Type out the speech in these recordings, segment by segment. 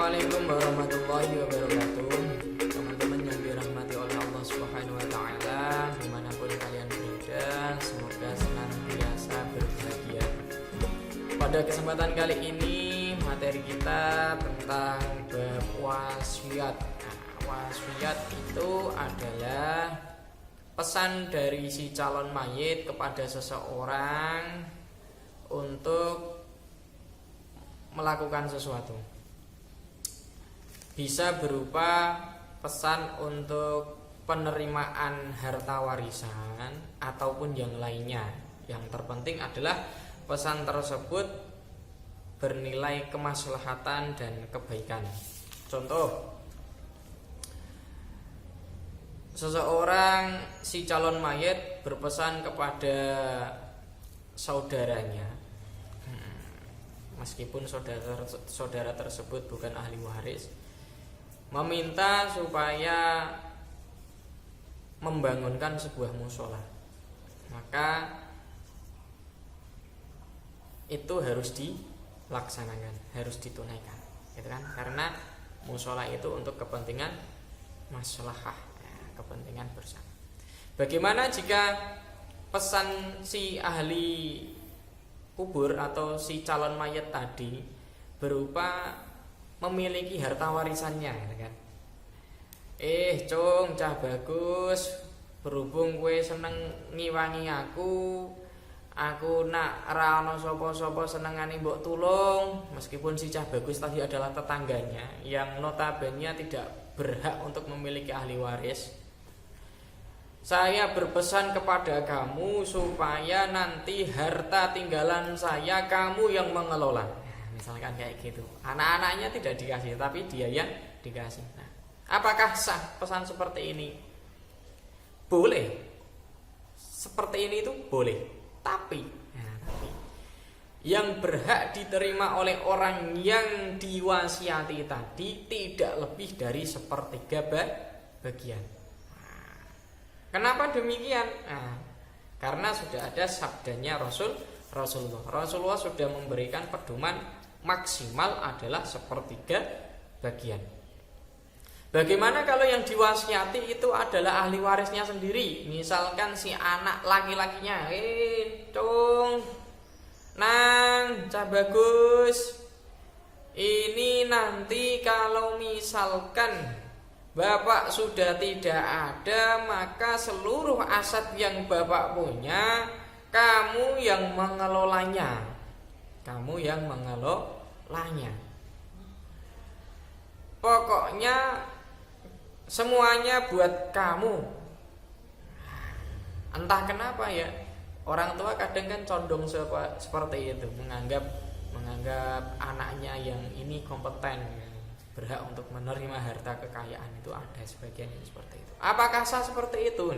Assalamualaikum warahmatullahi wabarakatuh. Teman-teman yang dirahmati oleh Allah Subhanahu wa taala, dimanapun kalian berada, semoga senantiasa berbahagia. Pada kesempatan kali ini materi kita tentang bab wasiat. Wasiat itu adalah pesan dari si calon mayit kepada seseorang untuk melakukan sesuatu. Bisa berupa pesan untuk penerimaan harta warisan ataupun yang lainnya. Yang terpenting adalah pesan tersebut bernilai kemaslahatan dan kebaikan. Contoh, seseorang si calon mayit berpesan kepada saudaranya, meskipun saudara tersebut bukan ahli waris, meminta supaya membangunkan sebuah mushola. Maka itu harus dilaksanakan, harus ditunaikan, gitu kan? Karena mushola itu untuk kepentingan maslahah, kepentingan bersama. Bagaimana jika pesan si ahli kubur atau si calon mayat tadi berupa memiliki harta warisannya, kan? Cung, cah bagus, berhubung kowe seneng ngiwangi aku nak ra ono sapa-sapa senengane mbok tulung. Meskipun si cah bagus tadi adalah tetangganya yang notabene tidak berhak untuk memiliki ahli waris, saya berpesan kepada kamu supaya nanti harta tinggalan saya kamu yang mengelola. Misalkan kayak gitu. Anak-anaknya tidak dikasih, tapi dia yang dikasih. Nah, apakah sah pesan seperti ini? Boleh. Seperti ini itu boleh. Tapi yang berhak diterima oleh orang yang diwasiati tadi tidak lebih dari sepertiga bagian. Kenapa demikian? Karena sudah ada sabdanya Rasulullah sudah memberikan pedoman maksimal adalah sepertiga bagian. Bagaimana kalau yang diwasiati itu adalah ahli warisnya sendiri? Misalkan si anak laki-lakinya, Cung, Nang, cah bagus, ini nanti kalau misalkan Bapak sudah tidak ada, maka seluruh aset yang Bapak punya kamu yang mengelolanya. Kamu yang mengelolanya. Pokoknya semuanya buat kamu. Entah kenapa ya, orang tua kadang kan condong seperti itu, menganggap anaknya yang ini kompeten, berhak untuk menerima harta kekayaan. Itu ada sebagian yang seperti itu. Apakah sah seperti itu?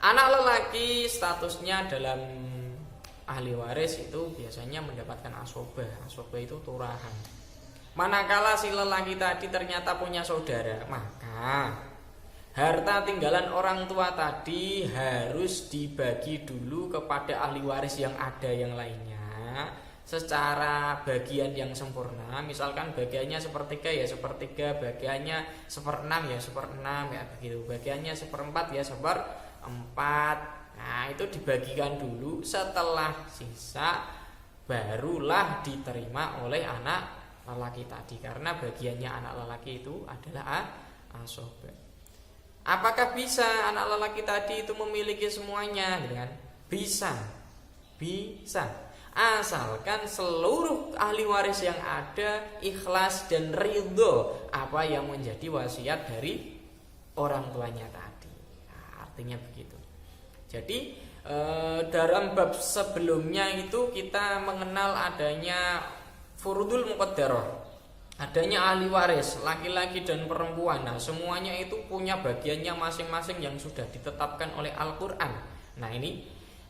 Anak lelaki statusnya dalam ahli waris itu biasanya mendapatkan asobah. Asobah itu turahan. Manakala si lelaki tadi ternyata punya saudara, maka harta tinggalan orang tua tadi harus dibagi dulu kepada ahli waris yang ada yang lainnya secara bagian yang sempurna. Misalkan bagiannya sepertiga ya sepertiga, bagiannya seperenam ya seperenam, ya begitu. Bagiannya seperempat ya seperempat. Nah, itu dibagikan dulu, setelah sisa barulah diterima oleh anak lelaki tadi, karena bagiannya anak lelaki itu adalah asobah. Apakah bisa anak lelaki tadi itu memiliki semuanya, gitu kan? Bisa. Asalkan seluruh ahli waris yang ada ikhlas dan ridho apa yang menjadi wasiat dari orang tuanya tadi. Nah, artinya begitu. Jadi dalam bab sebelumnya itu kita mengenal adanya furudul muqaddarah, adanya ahli waris laki-laki dan perempuan. Nah, semuanya itu punya bagiannya masing-masing yang sudah ditetapkan oleh Al-Quran. Nah, ini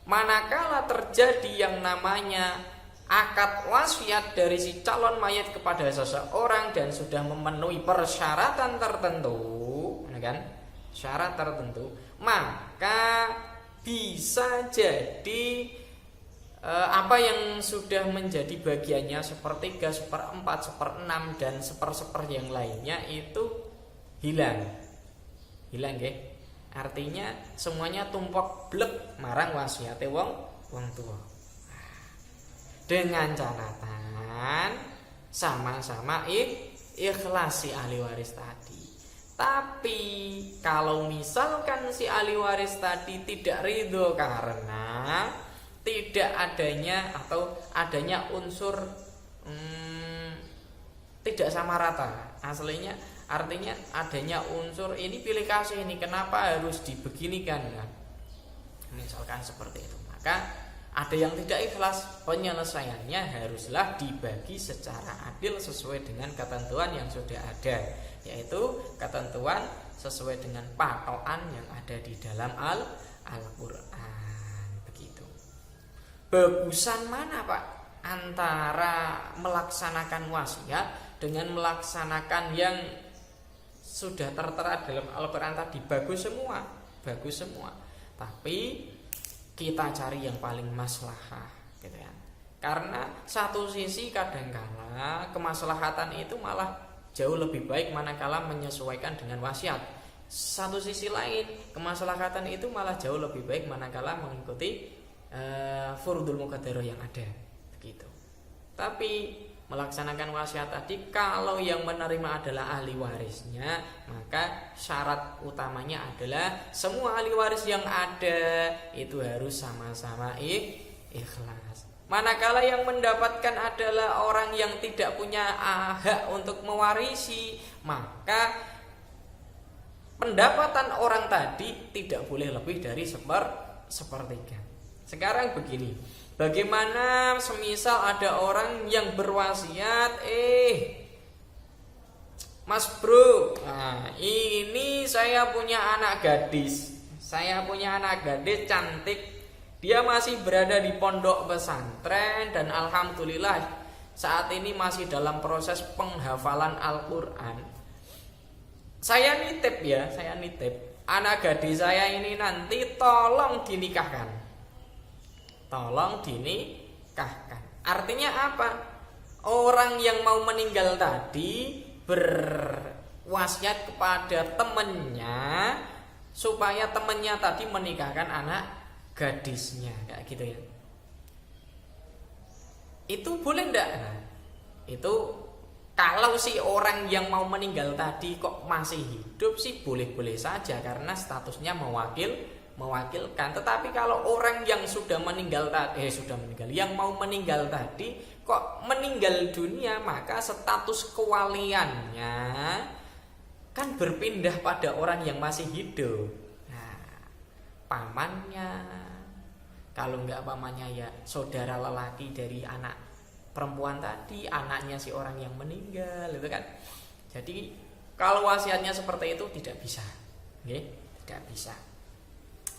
manakala terjadi yang namanya akad wasiat dari si calon mayat kepada seseorang dan sudah memenuhi persyaratan tertentu, kan? Syarat tertentu, maka bisa jadi apa yang sudah menjadi bagiannya sepertiga, seperempat, seperenam dan seper yang lainnya itu hilang nggih. Artinya semuanya tumpok blek marang wasiate wong tua. Dengan catatan sama-sama ikhlas si ahli waris tadi. Tapi kalau misalkan si ahli waris tadi tidak ridho karena tidak adanya atau adanya unsur tidak sama rata aslinya, artinya adanya unsur ini pilih kasih ini kenapa harus dibeginikan kan? Misalkan seperti itu, maka ada yang tidak ikhlas, penyelesaiannya haruslah dibagi secara adil sesuai dengan ketentuan yang sudah ada, yaitu ketentuan sesuai dengan patokan yang ada di dalam Al-Quran. Bagusan mana Pak antara melaksanakan wasiat dengan melaksanakan yang sudah tertera dalam Al-Quran tadi? Bagus semua. Tapi kita cari yang paling maslahah gitu ya. Karena satu sisi kadangkala kemaslahatan itu malah jauh lebih baik manakala menyesuaikan dengan wasiat. Satu sisi lain kemaslahatan itu malah jauh lebih baik manakala mengikuti furudul muqaddarah yang ada begitu. Tapi melaksanakan wasiat tadi kalau yang menerima adalah ahli warisnya, maka syarat utamanya adalah semua ahli waris yang ada itu harus sama-sama ikhlas. Manakala yang mendapatkan adalah orang yang tidak punya hak untuk mewarisi, maka pendapatan orang tadi tidak boleh lebih dari sepertiga. Sekarang begini, bagaimana semisal ada orang yang berwasiat, Mas bro, nah, ini saya punya anak gadis cantik, dia masih berada di pondok pesantren dan alhamdulillah saat ini masih dalam proses penghafalan Al-Quran. Saya nitip anak gadis saya ini nanti tolong dinikahkan. Artinya apa? Orang yang mau meninggal tadi berwasiat kepada temannya supaya temannya tadi menikahkan anak gadisnya, kayak gitu ya. Itu boleh enggak? Nah, itu kalau si orang yang mau meninggal tadi kok masih hidup sih boleh-boleh saja karena statusnya mewakilkan. Tetapi kalau orang yang sudah meninggal yang mau meninggal tadi kok meninggal dunia, maka status kewaliannya kan berpindah pada orang yang masih hidup. Nah, pamannya, kalau enggak pamannya ya saudara lelaki dari anak perempuan tadi, anaknya si orang yang meninggal, itu kan. Jadi kalau wasiatnya seperti itu tidak bisa, tidak bisa.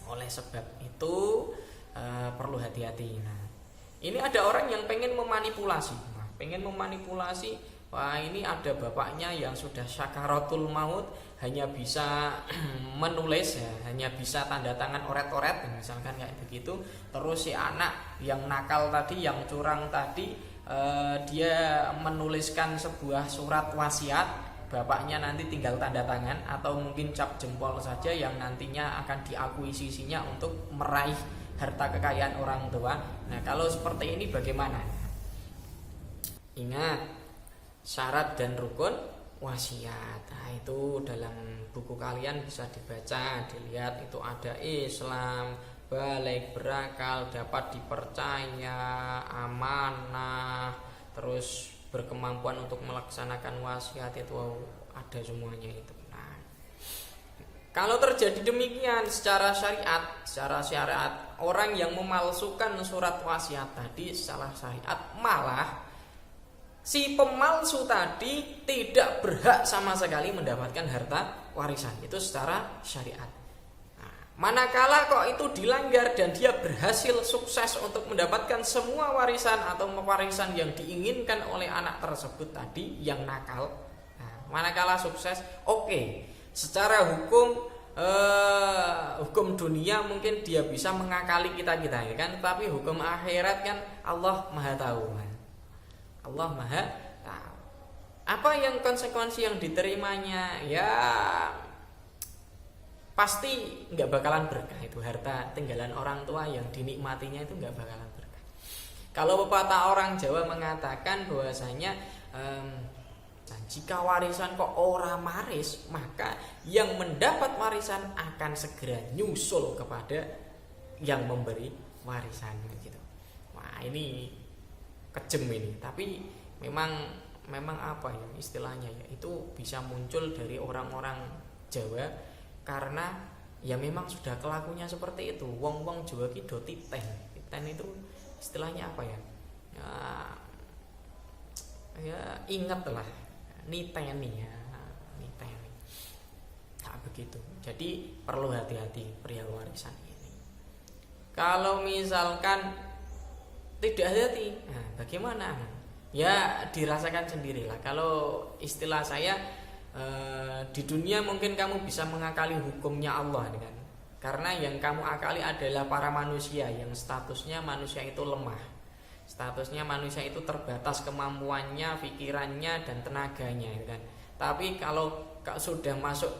Oleh sebab itu perlu hati-hati. Nah, ini ada orang yang pengen memanipulasi. Wah, ini ada bapaknya yang sudah syakaratul maut, hanya bisa menulis ya, hanya bisa tanda tangan oret-oret, misalkan kayak begitu. Terus si anak yang nakal tadi, yang curang tadi, dia menuliskan sebuah surat wasiat. Bapaknya nanti tinggal tanda tangan atau mungkin cap jempol saja yang nantinya akan diakuisisinya untuk meraih harta kekayaan orang tua. Nah, kalau seperti ini bagaimana? Ingat syarat dan rukun wasiat. Nah, itu dalam buku kalian bisa dibaca, dilihat itu ada Islam, balik, berakal, dapat dipercaya, amanah, terus berkemampuan untuk melaksanakan wasiat, itu ada semuanya itu. Nah, kalau terjadi demikian secara syariat, orang yang memalsukan surat wasiat tadi salah syariat, malah si pemalsu tadi tidak berhak sama sekali mendapatkan harta warisan itu secara syariat. Manakala kok itu dilanggar dan dia berhasil sukses untuk mendapatkan semua warisan atau warisan yang diinginkan oleh anak tersebut tadi yang nakal. Nah, manakala sukses, oke. Secara hukum hukum dunia mungkin dia bisa mengakali kita ya kan, tapi hukum akhirat kan Allah Maha tahu. Allah Maha tahu. Apa yang konsekuensi yang diterimanya? Ya pasti nggak bakalan berkah itu harta tinggalan orang tua yang dinikmatinya itu nggak bakalan berkah. Kalau pepatah orang Jawa mengatakan bahwasanya jika warisan kok ora maris, maka yang mendapat warisan akan segera nyusul kepada yang memberi warisan gitu. Wah, ini kejem ini, tapi memang apa ya istilahnya ya, itu bisa muncul dari orang-orang Jawa karena ya memang sudah kelakunya seperti itu. Wong-wong Jawa ki do titen. Titen itu istilahnya apa ya? Ya ingatlah niteni ya, niteni. Nah, begitu. Jadi perlu hati-hati perihal warisan ini. Kalau misalkan tidak hati, nah bagaimana? Ya dirasakan sendirilah. Kalau istilah saya di dunia mungkin kamu bisa mengakali hukumnya Allah kan? Karena yang kamu akali adalah para manusia yang statusnya manusia itu lemah. Statusnya manusia itu terbatas kemampuannya, pikirannya dan tenaganya kan. Tapi kalau sudah masuk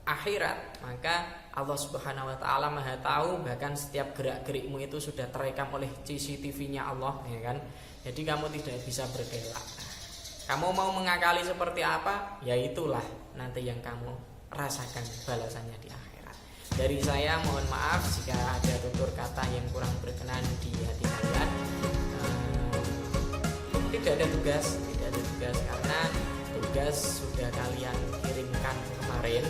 akhirat, maka Allah Subhanahu wa taala Maha tahu, bahkan setiap gerak-gerikmu itu sudah terekam oleh CCTV-nya Allah ya kan. Jadi kamu tidak bisa berkelak. Kamu mau mengakali seperti apa? Ya itulah nanti yang kamu rasakan balasannya di akhirat. Dari saya mohon maaf jika ada tutur kata yang kurang berkenan di hati kalian. Tidak ada tugas karena tugas sudah kalian kirimkan kemarin.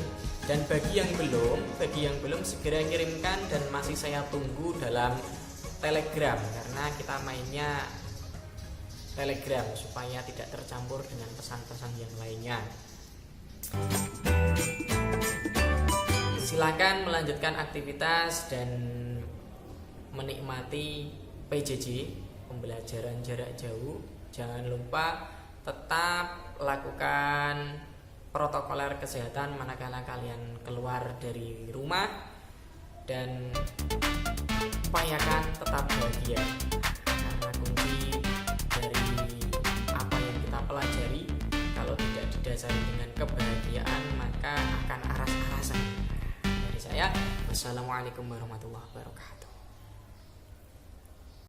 Dan bagi yang belum segera kirimkan dan masih saya tunggu dalam Telegram karena kita mainnya Telegram supaya tidak tercampur dengan pesan-pesan yang lainnya. Silakan melanjutkan aktivitas dan menikmati PJJ, pembelajaran jarak jauh. Jangan lupa tetap lakukan protokoler kesehatan manakala kalian keluar dari rumah dan upayakan tetap bahagia. Karena kunci dari apa yang kita pelajari kalau tidak didasari dengan kebahagiaan maka akan aras-arasan. Dari saya, wassalamualaikum warahmatullahi wabarakatuh.